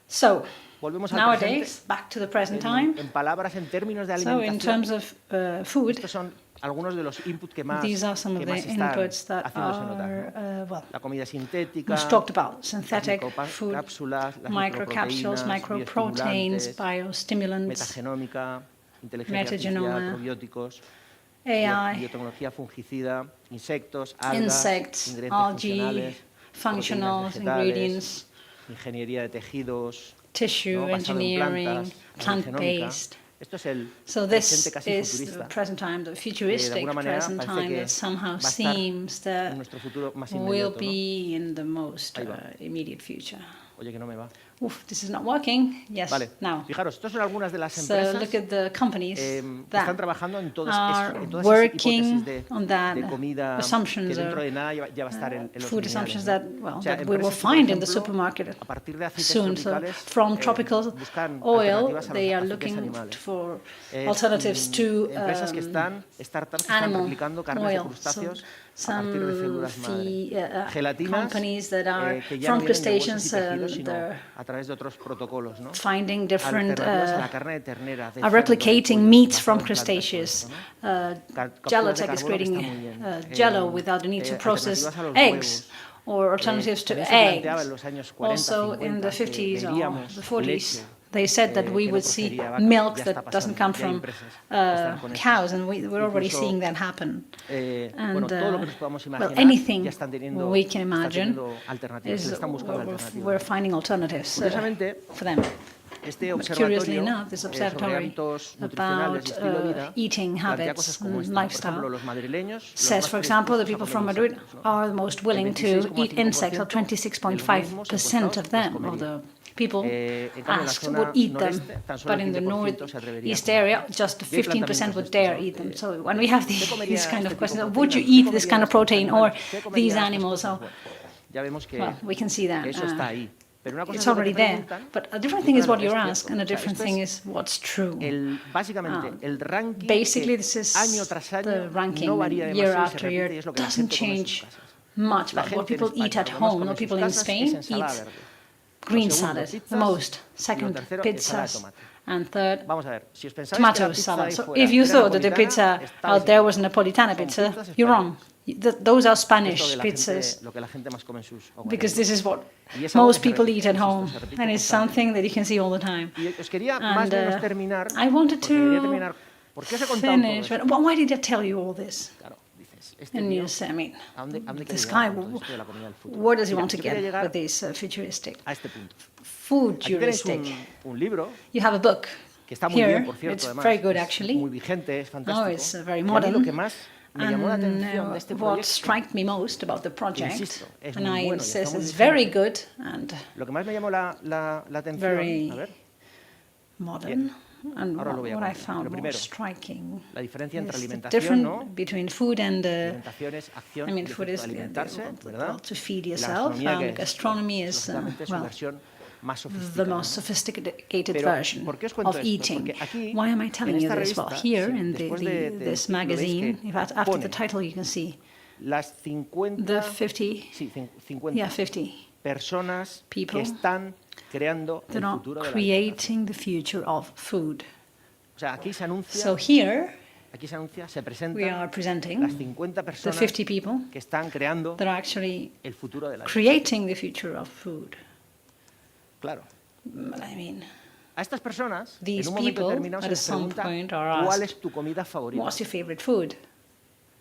[SPEAKER 3] So
[SPEAKER 2] volvemos al
[SPEAKER 3] nowadays,
[SPEAKER 2] presente,
[SPEAKER 3] back to the present time.
[SPEAKER 2] en palabras, en términos de
[SPEAKER 3] So in
[SPEAKER 2] alimentación,
[SPEAKER 3] terms of food,
[SPEAKER 2] estos son algunos de los inputs que más,
[SPEAKER 3] these are some of
[SPEAKER 2] que
[SPEAKER 3] the
[SPEAKER 2] más están
[SPEAKER 3] inputs that
[SPEAKER 2] haciéndose notar,
[SPEAKER 3] are,
[SPEAKER 2] ¿no?
[SPEAKER 3] well,
[SPEAKER 2] La comida sintética,
[SPEAKER 3] was talked about:
[SPEAKER 2] las
[SPEAKER 3] synthetic food,
[SPEAKER 2] microcápsulas, las
[SPEAKER 3] microcapsules, microproteins,
[SPEAKER 2] bioestimulantes,
[SPEAKER 3] biostimulants,
[SPEAKER 2] metagenómica, inteligencia artificial,
[SPEAKER 3] metagenoma,
[SPEAKER 2] probióticos,
[SPEAKER 3] AI,
[SPEAKER 2] biotecnología fungicida, insectos, algas,
[SPEAKER 3] insects,
[SPEAKER 2] ingredientes
[SPEAKER 3] algae,
[SPEAKER 2] funcionales,
[SPEAKER 3] functionals,
[SPEAKER 2] proteínas
[SPEAKER 3] ingredients,
[SPEAKER 2] ingeniería de tejidos,
[SPEAKER 3] tissue
[SPEAKER 2] ¿no? Basado en
[SPEAKER 3] engineering,
[SPEAKER 2] plantas, genética.
[SPEAKER 3] plant-based.
[SPEAKER 2] Esto es el
[SPEAKER 3] So
[SPEAKER 2] presente
[SPEAKER 3] this
[SPEAKER 2] casi
[SPEAKER 3] is the
[SPEAKER 2] futurista,
[SPEAKER 3] present time, the
[SPEAKER 2] que de
[SPEAKER 3] futuristic
[SPEAKER 2] alguna manera
[SPEAKER 3] present
[SPEAKER 2] parece
[SPEAKER 3] time
[SPEAKER 2] que
[SPEAKER 3] that somehow
[SPEAKER 2] va a estar
[SPEAKER 3] seems
[SPEAKER 2] en
[SPEAKER 3] that
[SPEAKER 2] nuestro futuro más
[SPEAKER 3] will
[SPEAKER 2] inmediato, ¿no?
[SPEAKER 3] be in the most
[SPEAKER 2] Ahí va.
[SPEAKER 3] immediate future.
[SPEAKER 2] Oye, que no me va.
[SPEAKER 3] Oof, this is not working. Yes,
[SPEAKER 2] Vale,
[SPEAKER 3] now.
[SPEAKER 2] fijaros, estas son algunas de las
[SPEAKER 3] So
[SPEAKER 2] empresas
[SPEAKER 3] look at the companies
[SPEAKER 2] que están
[SPEAKER 3] that
[SPEAKER 2] trabajando en todas
[SPEAKER 3] are
[SPEAKER 2] esas hipótesis
[SPEAKER 3] working on that
[SPEAKER 2] de comida que
[SPEAKER 3] assumptions
[SPEAKER 2] dentro
[SPEAKER 3] or
[SPEAKER 2] de nada ya va a estar en los
[SPEAKER 3] food
[SPEAKER 2] lineales,
[SPEAKER 3] assumptions
[SPEAKER 2] ¿no?
[SPEAKER 3] that, well,
[SPEAKER 2] O sea,
[SPEAKER 3] that we will
[SPEAKER 2] empresas que, por
[SPEAKER 3] find in the
[SPEAKER 2] ejemplo,
[SPEAKER 3] supermarket
[SPEAKER 2] a partir de aceites
[SPEAKER 3] soon. So
[SPEAKER 2] tropicales,
[SPEAKER 3] from tropical
[SPEAKER 2] buscan
[SPEAKER 3] oil,
[SPEAKER 2] alternativas a
[SPEAKER 3] they
[SPEAKER 2] los
[SPEAKER 3] are
[SPEAKER 2] aceites
[SPEAKER 3] looking
[SPEAKER 2] animales.
[SPEAKER 3] for alternatives to
[SPEAKER 2] Empresas que están, startups que están
[SPEAKER 3] animal
[SPEAKER 2] replicando carnes de
[SPEAKER 3] oil.
[SPEAKER 2] crustáceos
[SPEAKER 3] So
[SPEAKER 2] a partir de células madre. Gelatinas
[SPEAKER 3] companies that are
[SPEAKER 2] que ya
[SPEAKER 3] from
[SPEAKER 2] no vienen de huesos
[SPEAKER 3] crustaceans
[SPEAKER 2] y tejidos,
[SPEAKER 3] and
[SPEAKER 2] sino
[SPEAKER 3] they're
[SPEAKER 2] a través de otros protocolos, ¿no?
[SPEAKER 3] finding different
[SPEAKER 2] Alternativas a la carne de ternera, de
[SPEAKER 3] are
[SPEAKER 2] cerdo, de
[SPEAKER 3] replicating
[SPEAKER 2] pollo,
[SPEAKER 3] meats
[SPEAKER 2] basado
[SPEAKER 3] from
[SPEAKER 2] en plantas,
[SPEAKER 3] crustaceous.
[SPEAKER 2] todo esto, ¿no? Cápsulas de
[SPEAKER 3] Gelotech is
[SPEAKER 2] carbono que
[SPEAKER 3] creating
[SPEAKER 2] está muy bien.
[SPEAKER 3] jello without the need to process
[SPEAKER 2] Alternativas a los
[SPEAKER 3] eggs
[SPEAKER 2] huevos.
[SPEAKER 3] or alternatives to
[SPEAKER 2] También se planteaba en
[SPEAKER 3] eggs.
[SPEAKER 2] los años 40,
[SPEAKER 3] Also in the
[SPEAKER 2] 50, que
[SPEAKER 3] 50s or
[SPEAKER 2] veríamos
[SPEAKER 3] the 40s,
[SPEAKER 2] leche
[SPEAKER 3] they said that we
[SPEAKER 2] que no
[SPEAKER 3] would see
[SPEAKER 2] procedía de vaca.
[SPEAKER 3] milk
[SPEAKER 2] Ya está
[SPEAKER 3] that doesn't
[SPEAKER 2] pasando,
[SPEAKER 3] come
[SPEAKER 2] ya hay
[SPEAKER 3] from
[SPEAKER 2] empresas que están con esto.
[SPEAKER 3] cows, and we're already
[SPEAKER 2] Incluso,
[SPEAKER 3] seeing that happen.
[SPEAKER 2] bueno, todo lo que nos podamos
[SPEAKER 3] Well,
[SPEAKER 2] imaginar
[SPEAKER 3] anything
[SPEAKER 2] ya están teniendo,
[SPEAKER 3] we can
[SPEAKER 2] están
[SPEAKER 3] imagine
[SPEAKER 2] teniendo alternativas, se
[SPEAKER 3] is
[SPEAKER 2] le están buscando
[SPEAKER 3] we're
[SPEAKER 2] alternativas.
[SPEAKER 3] finding alternatives
[SPEAKER 2] Curiosamente,
[SPEAKER 3] for them.
[SPEAKER 2] este
[SPEAKER 3] But curiously
[SPEAKER 2] observatorio
[SPEAKER 3] enough, this
[SPEAKER 2] sobre
[SPEAKER 3] observatory
[SPEAKER 2] hábitos nutricionales y estilo de
[SPEAKER 3] about
[SPEAKER 2] vida
[SPEAKER 3] eating
[SPEAKER 2] plantea cosas
[SPEAKER 3] habits
[SPEAKER 2] como
[SPEAKER 3] and
[SPEAKER 2] esta. Por
[SPEAKER 3] lifestyle
[SPEAKER 2] ejemplo, los madrileños
[SPEAKER 3] says, for example, the people from Madrid are the most willing to eat insects, or 26.5% of them, of the people asked would eat them, but in the northeast area, just 15% would dare eat them. So when we have these kind of questions, would you eat this kind of protein or these animals? So, well, we can see that.
[SPEAKER 2] Eso está ahí.
[SPEAKER 3] It's already there. But a different thing is what you ask, and a different thing is what's true. Basically, this is the ranking year after year. It doesn't change much, but what people eat at home. No, people in Spain eat green salad the most, second pizzas, and third tomato salad. So if you thought that the pizza out there was Napolitana pizza, you're wrong. Those are Spanish pizzas, because this is what most people eat at home, and it's something that you can see all the time. And I wanted to finish. But why did I tell you all this?
[SPEAKER 2] Claro, dices,
[SPEAKER 3] And you say, I mean,
[SPEAKER 2] ¿a dónde quiere
[SPEAKER 3] this
[SPEAKER 2] llegar
[SPEAKER 3] guy,
[SPEAKER 2] con todo esto de la comida del futuro?
[SPEAKER 3] where does he
[SPEAKER 2] Mira,
[SPEAKER 3] want to
[SPEAKER 2] yo quería
[SPEAKER 3] get
[SPEAKER 2] llegar
[SPEAKER 3] with this futuristic?
[SPEAKER 2] a este punto.
[SPEAKER 3] Food
[SPEAKER 2] Aquí tenéis
[SPEAKER 3] heuristic.
[SPEAKER 2] un libro
[SPEAKER 3] You have a book
[SPEAKER 2] que está muy
[SPEAKER 3] here.
[SPEAKER 2] bien, por cierto,
[SPEAKER 3] It's
[SPEAKER 2] además.
[SPEAKER 3] very good,
[SPEAKER 2] Es
[SPEAKER 3] actually.
[SPEAKER 2] muy vigente, es fantástico.
[SPEAKER 3] Oh, it's very
[SPEAKER 2] Y a mí
[SPEAKER 3] modern.
[SPEAKER 2] lo que más me llamó la
[SPEAKER 3] And
[SPEAKER 2] atención de este
[SPEAKER 3] what
[SPEAKER 2] proyecto,
[SPEAKER 3] struck me most about the project,
[SPEAKER 2] insisto, es
[SPEAKER 3] and
[SPEAKER 2] muy
[SPEAKER 3] I
[SPEAKER 2] bueno y
[SPEAKER 3] insist,
[SPEAKER 2] está muy
[SPEAKER 3] it's very
[SPEAKER 2] vigente.
[SPEAKER 3] good and
[SPEAKER 2] lo que más me llamó la atención,
[SPEAKER 3] very
[SPEAKER 2] a ver,
[SPEAKER 3] modern. And
[SPEAKER 2] ahora lo voy a
[SPEAKER 3] what I
[SPEAKER 2] contar.
[SPEAKER 3] found
[SPEAKER 2] Lo
[SPEAKER 3] more
[SPEAKER 2] primero,
[SPEAKER 3] striking
[SPEAKER 2] la diferencia entre
[SPEAKER 3] is the
[SPEAKER 2] alimentación,
[SPEAKER 3] difference
[SPEAKER 2] ¿no?
[SPEAKER 3] between food and
[SPEAKER 2] Alimentación es acción
[SPEAKER 3] I mean,
[SPEAKER 2] y
[SPEAKER 3] food
[SPEAKER 2] efecto
[SPEAKER 3] is
[SPEAKER 2] de alimentarse, ¿verdad?
[SPEAKER 3] to feed
[SPEAKER 2] Y la
[SPEAKER 3] yourself.
[SPEAKER 2] gastronomía, que
[SPEAKER 3] Gastronomy is
[SPEAKER 2] lógicamente su
[SPEAKER 3] well,
[SPEAKER 2] versión más
[SPEAKER 3] the
[SPEAKER 2] sofisticada.
[SPEAKER 3] most sophisticated
[SPEAKER 2] Pero,
[SPEAKER 3] version
[SPEAKER 2] ¿por qué os cuento
[SPEAKER 3] of
[SPEAKER 2] esto?
[SPEAKER 3] eting.
[SPEAKER 2] Porque aquí,
[SPEAKER 3] Why am I
[SPEAKER 2] en
[SPEAKER 3] telling you
[SPEAKER 2] esta
[SPEAKER 3] this? Well,
[SPEAKER 2] revista,
[SPEAKER 3] here
[SPEAKER 2] sí,
[SPEAKER 3] in
[SPEAKER 2] después del
[SPEAKER 3] this
[SPEAKER 2] título,
[SPEAKER 3] magazine,
[SPEAKER 2] veis que
[SPEAKER 3] in fact, after
[SPEAKER 2] pone
[SPEAKER 3] the title, you can see
[SPEAKER 2] las 50,
[SPEAKER 3] the 50,
[SPEAKER 2] sí, 50
[SPEAKER 3] yeah, 50
[SPEAKER 2] personas
[SPEAKER 3] people
[SPEAKER 2] que están creando el
[SPEAKER 3] that are
[SPEAKER 2] futuro de la alimentación.
[SPEAKER 3] creating the future of food.
[SPEAKER 2] O sea, aquí se anuncia,
[SPEAKER 3] So here
[SPEAKER 2] se
[SPEAKER 3] we
[SPEAKER 2] presentan
[SPEAKER 3] are presenting
[SPEAKER 2] las 50
[SPEAKER 3] the
[SPEAKER 2] personas
[SPEAKER 3] 50 people
[SPEAKER 2] que están creando
[SPEAKER 3] that are actually
[SPEAKER 2] el futuro de la alimentación.
[SPEAKER 3] creating the future of food.
[SPEAKER 2] Claro.
[SPEAKER 3] I mean,
[SPEAKER 2] A estas personas,
[SPEAKER 3] These
[SPEAKER 2] en un momento
[SPEAKER 3] people,
[SPEAKER 2] determinado, se
[SPEAKER 3] at
[SPEAKER 2] les
[SPEAKER 3] some
[SPEAKER 2] pregunta
[SPEAKER 3] point, are
[SPEAKER 2] cuál
[SPEAKER 3] asked,
[SPEAKER 2] es tu comida favorita.
[SPEAKER 3] what's your favorite food?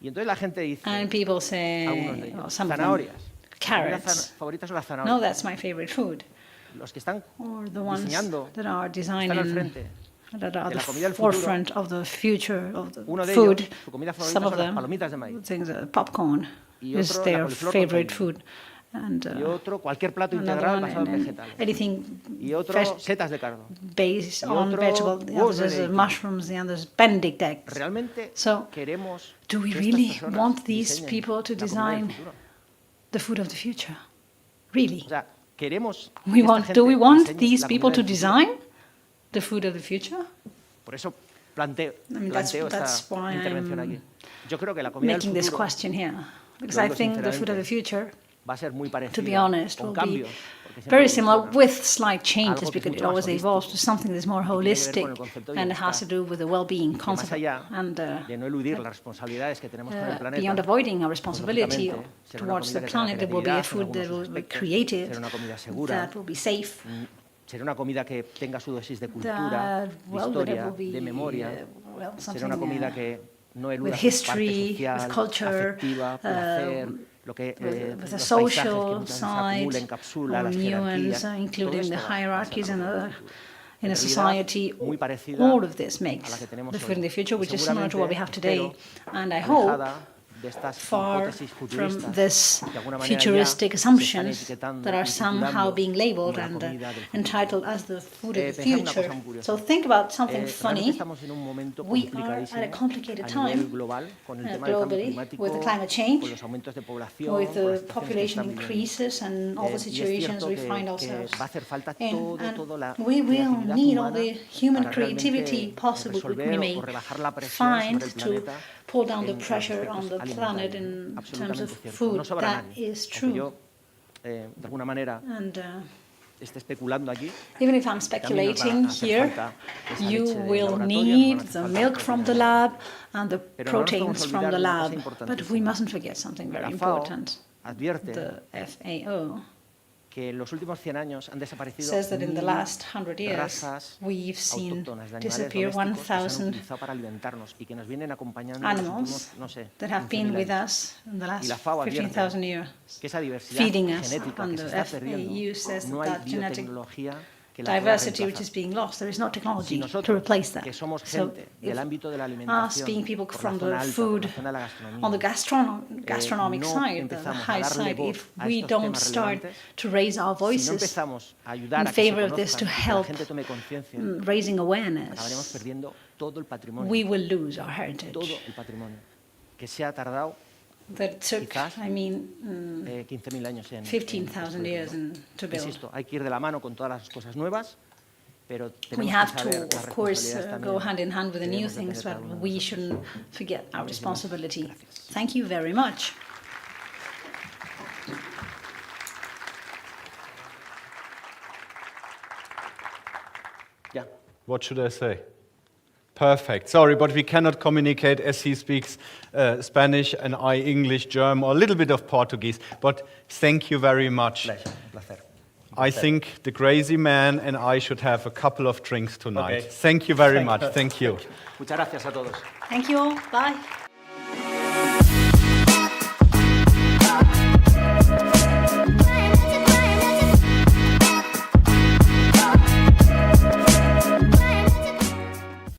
[SPEAKER 2] Y entonces la gente dice,
[SPEAKER 3] And people say,
[SPEAKER 2] algunos de
[SPEAKER 3] well,
[SPEAKER 2] ellos,
[SPEAKER 3] some of them,
[SPEAKER 2] zanahorias. Mi comida
[SPEAKER 3] carrots.
[SPEAKER 2] favorita son las
[SPEAKER 3] No,
[SPEAKER 2] zanahorias.
[SPEAKER 3] that's my favorite food.
[SPEAKER 2] Los que están
[SPEAKER 3] Or the ones
[SPEAKER 2] diseñando,
[SPEAKER 3] that are
[SPEAKER 2] están al
[SPEAKER 3] designing,
[SPEAKER 2] frente
[SPEAKER 3] that are
[SPEAKER 2] de
[SPEAKER 3] the
[SPEAKER 2] la comida del futuro.
[SPEAKER 3] forefront of the future of the
[SPEAKER 2] Uno de
[SPEAKER 3] food.
[SPEAKER 2] ellos, su comida favorita
[SPEAKER 3] Some of
[SPEAKER 2] son las
[SPEAKER 3] them,
[SPEAKER 2] palomitas de maíz.
[SPEAKER 3] things, popcorn
[SPEAKER 2] Y
[SPEAKER 3] is
[SPEAKER 2] otro, la
[SPEAKER 3] their
[SPEAKER 2] coliflor con
[SPEAKER 3] favorite
[SPEAKER 2] tomatillo.
[SPEAKER 3] food. And
[SPEAKER 2] Y otro, cualquier plato
[SPEAKER 3] another
[SPEAKER 2] integral
[SPEAKER 3] one,
[SPEAKER 2] basado en
[SPEAKER 3] and
[SPEAKER 2] vegetales.
[SPEAKER 3] anything
[SPEAKER 2] Y otro, setas de cardo.
[SPEAKER 3] based
[SPEAKER 2] Y
[SPEAKER 3] on
[SPEAKER 2] otro,
[SPEAKER 3] vegetable. The
[SPEAKER 2] huevos
[SPEAKER 3] others is
[SPEAKER 2] benedictinos.
[SPEAKER 3] mushrooms, the others Benedict eggs.
[SPEAKER 2] ¿Realmente
[SPEAKER 3] So,
[SPEAKER 2] queremos
[SPEAKER 3] do we
[SPEAKER 2] que
[SPEAKER 3] really
[SPEAKER 2] estas personas
[SPEAKER 3] want these
[SPEAKER 2] diseñen
[SPEAKER 3] people to
[SPEAKER 2] la comida del
[SPEAKER 3] design
[SPEAKER 2] futuro?
[SPEAKER 3] the food of the future? Really?
[SPEAKER 2] O sea, queremos que
[SPEAKER 3] We
[SPEAKER 2] esta
[SPEAKER 3] want,
[SPEAKER 2] gente
[SPEAKER 3] do we want
[SPEAKER 2] diseñe
[SPEAKER 3] these
[SPEAKER 2] la
[SPEAKER 3] people
[SPEAKER 2] comida
[SPEAKER 3] to
[SPEAKER 2] del futuro.
[SPEAKER 3] design the food of the future?
[SPEAKER 2] Por eso planteo
[SPEAKER 3] that's
[SPEAKER 2] esta
[SPEAKER 3] why
[SPEAKER 2] intervención
[SPEAKER 3] I'm
[SPEAKER 2] aquí. Yo creo que la comida del
[SPEAKER 3] making this
[SPEAKER 2] futuro
[SPEAKER 3] question here. Because
[SPEAKER 2] lo
[SPEAKER 3] I
[SPEAKER 2] digo
[SPEAKER 3] think the food of the
[SPEAKER 2] sinceramente,
[SPEAKER 3] future,
[SPEAKER 2] va a ser muy
[SPEAKER 3] to be
[SPEAKER 2] parecida,
[SPEAKER 3] honest,
[SPEAKER 2] con
[SPEAKER 3] will be
[SPEAKER 2] cambios, porque siempre
[SPEAKER 3] very similar
[SPEAKER 2] evoluciona.
[SPEAKER 3] with slight changes
[SPEAKER 2] Algo que es
[SPEAKER 3] because it
[SPEAKER 2] mucho más
[SPEAKER 3] always evolves to
[SPEAKER 2] holístico,
[SPEAKER 3] something that's more
[SPEAKER 2] que tiene que ver
[SPEAKER 3] holistic
[SPEAKER 2] con el concepto de
[SPEAKER 3] and it has to
[SPEAKER 2] bienestar.
[SPEAKER 3] do with the well-being
[SPEAKER 2] Que más
[SPEAKER 3] concept
[SPEAKER 2] allá
[SPEAKER 3] and
[SPEAKER 2] de no eludir las responsabilidades que tenemos con el planeta,
[SPEAKER 3] beyond avoiding our
[SPEAKER 2] pues,
[SPEAKER 3] responsibility
[SPEAKER 2] lógicamente, será una
[SPEAKER 3] towards the
[SPEAKER 2] comida que tenga
[SPEAKER 3] planet, there will be a
[SPEAKER 2] creatividad en
[SPEAKER 3] food that
[SPEAKER 2] algunos
[SPEAKER 3] will be
[SPEAKER 2] aspectos,
[SPEAKER 3] creative,
[SPEAKER 2] será una comida segura,
[SPEAKER 3] that will be safe,
[SPEAKER 2] será una comida que tenga su dosis de cultura,
[SPEAKER 3] that,
[SPEAKER 2] de
[SPEAKER 3] well, that it
[SPEAKER 2] historia,
[SPEAKER 3] will be,
[SPEAKER 2] de memoria,
[SPEAKER 3] well,
[SPEAKER 2] será una
[SPEAKER 3] something
[SPEAKER 2] comida que no eluda
[SPEAKER 3] with
[SPEAKER 2] su parte
[SPEAKER 3] history,
[SPEAKER 2] social,
[SPEAKER 3] with culture,
[SPEAKER 2] afectiva, placer, lo que
[SPEAKER 3] with
[SPEAKER 2] los
[SPEAKER 3] a
[SPEAKER 2] paisajes que
[SPEAKER 3] social
[SPEAKER 2] muchas veces acumula,
[SPEAKER 3] side,
[SPEAKER 2] encapsula
[SPEAKER 3] or
[SPEAKER 2] las jerarquías,
[SPEAKER 3] nuance, including
[SPEAKER 2] todo
[SPEAKER 3] the
[SPEAKER 2] esto va a ser
[SPEAKER 3] hierarchies
[SPEAKER 2] la
[SPEAKER 3] in
[SPEAKER 2] comida
[SPEAKER 3] a,
[SPEAKER 2] del futuro.
[SPEAKER 3] in a
[SPEAKER 2] En
[SPEAKER 3] society.
[SPEAKER 2] realidad, muy parecida
[SPEAKER 3] All of this
[SPEAKER 2] a la
[SPEAKER 3] makes
[SPEAKER 2] que tenemos
[SPEAKER 3] the food in
[SPEAKER 2] hoy.
[SPEAKER 3] the future,
[SPEAKER 2] Y
[SPEAKER 3] which is similar to what we have today.
[SPEAKER 2] seguramente,
[SPEAKER 3] And I
[SPEAKER 2] pero
[SPEAKER 3] hope,
[SPEAKER 2] alejada de estas
[SPEAKER 3] far
[SPEAKER 2] hipótesis
[SPEAKER 3] from
[SPEAKER 2] futuristas
[SPEAKER 3] this
[SPEAKER 2] que de alguna manera ya
[SPEAKER 3] futuristic
[SPEAKER 2] se están
[SPEAKER 3] assumptions
[SPEAKER 2] etiquetando
[SPEAKER 3] that are
[SPEAKER 2] y
[SPEAKER 3] somehow
[SPEAKER 2] titulando
[SPEAKER 3] being labeled
[SPEAKER 2] como la
[SPEAKER 3] and
[SPEAKER 2] comida del futuro.
[SPEAKER 3] entitled as the food of the
[SPEAKER 2] Pensad una cosa
[SPEAKER 3] future.
[SPEAKER 2] muy curiosa.
[SPEAKER 3] So think about something
[SPEAKER 2] Realmente
[SPEAKER 3] funny.
[SPEAKER 2] estamos en un momento
[SPEAKER 3] We are at
[SPEAKER 2] complicadísimo
[SPEAKER 3] a complicated
[SPEAKER 2] a nivel
[SPEAKER 3] time
[SPEAKER 2] global con el tema del cambio
[SPEAKER 3] globally
[SPEAKER 2] climático,
[SPEAKER 3] with the climate change,
[SPEAKER 2] con los aumentos de población,
[SPEAKER 3] with
[SPEAKER 2] con
[SPEAKER 3] the
[SPEAKER 2] las situaciones que
[SPEAKER 3] population
[SPEAKER 2] están viviendo.
[SPEAKER 3] increases and all the
[SPEAKER 2] Y es
[SPEAKER 3] situations
[SPEAKER 2] cierto
[SPEAKER 3] we
[SPEAKER 2] que
[SPEAKER 3] find ourselves
[SPEAKER 2] va a hacer falta
[SPEAKER 3] in. And
[SPEAKER 2] toda la
[SPEAKER 3] we will
[SPEAKER 2] creatividad
[SPEAKER 3] need all
[SPEAKER 2] humana
[SPEAKER 3] the human
[SPEAKER 2] para
[SPEAKER 3] creativity
[SPEAKER 2] realmente
[SPEAKER 3] possible we
[SPEAKER 2] resolver
[SPEAKER 3] may
[SPEAKER 2] o rebajar la presión
[SPEAKER 3] find
[SPEAKER 2] sobre el
[SPEAKER 3] to
[SPEAKER 2] planeta
[SPEAKER 3] pull down the
[SPEAKER 2] en los
[SPEAKER 3] pressure on
[SPEAKER 2] aspectos
[SPEAKER 3] the planet
[SPEAKER 2] alimentarios.
[SPEAKER 3] in terms
[SPEAKER 2] Absolutamente
[SPEAKER 3] of
[SPEAKER 2] cierto.
[SPEAKER 3] food.
[SPEAKER 2] No sobra
[SPEAKER 3] That
[SPEAKER 2] nadie.
[SPEAKER 3] is
[SPEAKER 2] Aunque
[SPEAKER 3] true.
[SPEAKER 2] yo, de alguna manera,
[SPEAKER 3] And
[SPEAKER 2] esté especulando aquí,
[SPEAKER 3] even if I'm
[SPEAKER 2] también nos va
[SPEAKER 3] speculating
[SPEAKER 2] a hacer
[SPEAKER 3] here,
[SPEAKER 2] falta esa
[SPEAKER 3] you
[SPEAKER 2] leche de
[SPEAKER 3] will
[SPEAKER 2] laboratorio,
[SPEAKER 3] need
[SPEAKER 2] nos van a hacer
[SPEAKER 3] the
[SPEAKER 2] falta
[SPEAKER 3] milk from the
[SPEAKER 2] proteínas.
[SPEAKER 3] lab and the
[SPEAKER 2] Pero no nos podemos
[SPEAKER 3] proteins from
[SPEAKER 2] olvidar
[SPEAKER 3] the
[SPEAKER 2] de una cosa
[SPEAKER 3] lab. But
[SPEAKER 2] importantísima.
[SPEAKER 3] we mustn't forget something very
[SPEAKER 2] La FAO
[SPEAKER 3] important.
[SPEAKER 2] advierte
[SPEAKER 3] The FAO
[SPEAKER 2] que en los últimos 100 años han desaparecido
[SPEAKER 3] says that in the
[SPEAKER 2] 1000
[SPEAKER 3] last 100 years,
[SPEAKER 2] razas
[SPEAKER 3] we've seen
[SPEAKER 2] autóctonas de animales
[SPEAKER 3] disappear
[SPEAKER 2] domésticos que se han
[SPEAKER 3] 1,000
[SPEAKER 2] utilizado para alimentarnos y que nos vienen acompañando en los
[SPEAKER 3] animals
[SPEAKER 2] últimos, no sé,
[SPEAKER 3] that have
[SPEAKER 2] 15.000
[SPEAKER 3] been with
[SPEAKER 2] años.
[SPEAKER 3] us in the
[SPEAKER 2] Y
[SPEAKER 3] last
[SPEAKER 2] la FAO advierte
[SPEAKER 3] 15,000 years,
[SPEAKER 2] que esa diversidad
[SPEAKER 3] feeding us.
[SPEAKER 2] genética
[SPEAKER 3] And
[SPEAKER 2] que se
[SPEAKER 3] the
[SPEAKER 2] está perdiendo,
[SPEAKER 3] FAO says
[SPEAKER 2] no
[SPEAKER 3] that
[SPEAKER 2] hay
[SPEAKER 3] that genetic
[SPEAKER 2] biotecnología que la pueda
[SPEAKER 3] diversity which is
[SPEAKER 2] reemplazar.
[SPEAKER 3] being lost, there is no
[SPEAKER 2] Si
[SPEAKER 3] technology to
[SPEAKER 2] nosotros,
[SPEAKER 3] replace that.
[SPEAKER 2] que somos
[SPEAKER 3] So
[SPEAKER 2] gente
[SPEAKER 3] if
[SPEAKER 2] del ámbito de la
[SPEAKER 3] us
[SPEAKER 2] alimentación,
[SPEAKER 3] being people
[SPEAKER 2] por la
[SPEAKER 3] from
[SPEAKER 2] zona
[SPEAKER 3] the
[SPEAKER 2] alta, por
[SPEAKER 3] food,
[SPEAKER 2] la zona de la gastronomía,
[SPEAKER 3] on the gastronomic
[SPEAKER 2] no
[SPEAKER 3] side, the
[SPEAKER 2] empezamos a
[SPEAKER 3] high
[SPEAKER 2] darle
[SPEAKER 3] side,
[SPEAKER 2] voz
[SPEAKER 3] if
[SPEAKER 2] a
[SPEAKER 3] we
[SPEAKER 2] estos
[SPEAKER 3] don't
[SPEAKER 2] temas
[SPEAKER 3] start
[SPEAKER 2] relevantes,
[SPEAKER 3] to raise our
[SPEAKER 2] si no
[SPEAKER 3] voices
[SPEAKER 2] empezamos a ayudar
[SPEAKER 3] in
[SPEAKER 2] a que se
[SPEAKER 3] favor of this to
[SPEAKER 2] conozcan, que la
[SPEAKER 3] help
[SPEAKER 2] gente tome conciencia,
[SPEAKER 3] raising
[SPEAKER 2] acabaremos
[SPEAKER 3] awareness,
[SPEAKER 2] perdiendo todo el patrimonio,
[SPEAKER 3] we will lose our
[SPEAKER 2] todo
[SPEAKER 3] heritage.
[SPEAKER 2] el patrimonio, que se ha tardado
[SPEAKER 3] That took,
[SPEAKER 2] quizás,
[SPEAKER 3] I mean,
[SPEAKER 2] 15.000 años en
[SPEAKER 3] 15,000 years to build.
[SPEAKER 2] Insisto, hay que ir de la mano con todas las cosas nuevas, pero
[SPEAKER 3] We
[SPEAKER 2] tenemos
[SPEAKER 3] have
[SPEAKER 2] que
[SPEAKER 3] to,
[SPEAKER 2] saber las
[SPEAKER 3] of course,
[SPEAKER 2] responsabilidades
[SPEAKER 3] go
[SPEAKER 2] también
[SPEAKER 3] hand in hand with the
[SPEAKER 2] que
[SPEAKER 3] new
[SPEAKER 2] debemos de
[SPEAKER 3] things,
[SPEAKER 2] tener
[SPEAKER 3] but
[SPEAKER 2] cada uno de
[SPEAKER 3] we
[SPEAKER 2] nosotros.
[SPEAKER 3] shouldn't forget our
[SPEAKER 2] Muchísimas
[SPEAKER 3] responsibility.
[SPEAKER 2] gracias.
[SPEAKER 3] Thank you very much.
[SPEAKER 2] Ya.
[SPEAKER 1] What should I say? Perfect. Sorry, but we cannot communicate as he speaks Spanish and I English, German, or a little bit of Portuguese. But thank you very much.
[SPEAKER 2] Un placer.
[SPEAKER 1] I think the crazy man and I should have a couple of drinks tonight.
[SPEAKER 4] Okay.
[SPEAKER 1] Thank you very much. Thank you.
[SPEAKER 2] Muchas gracias a todos.
[SPEAKER 3] Thank you all. Bye.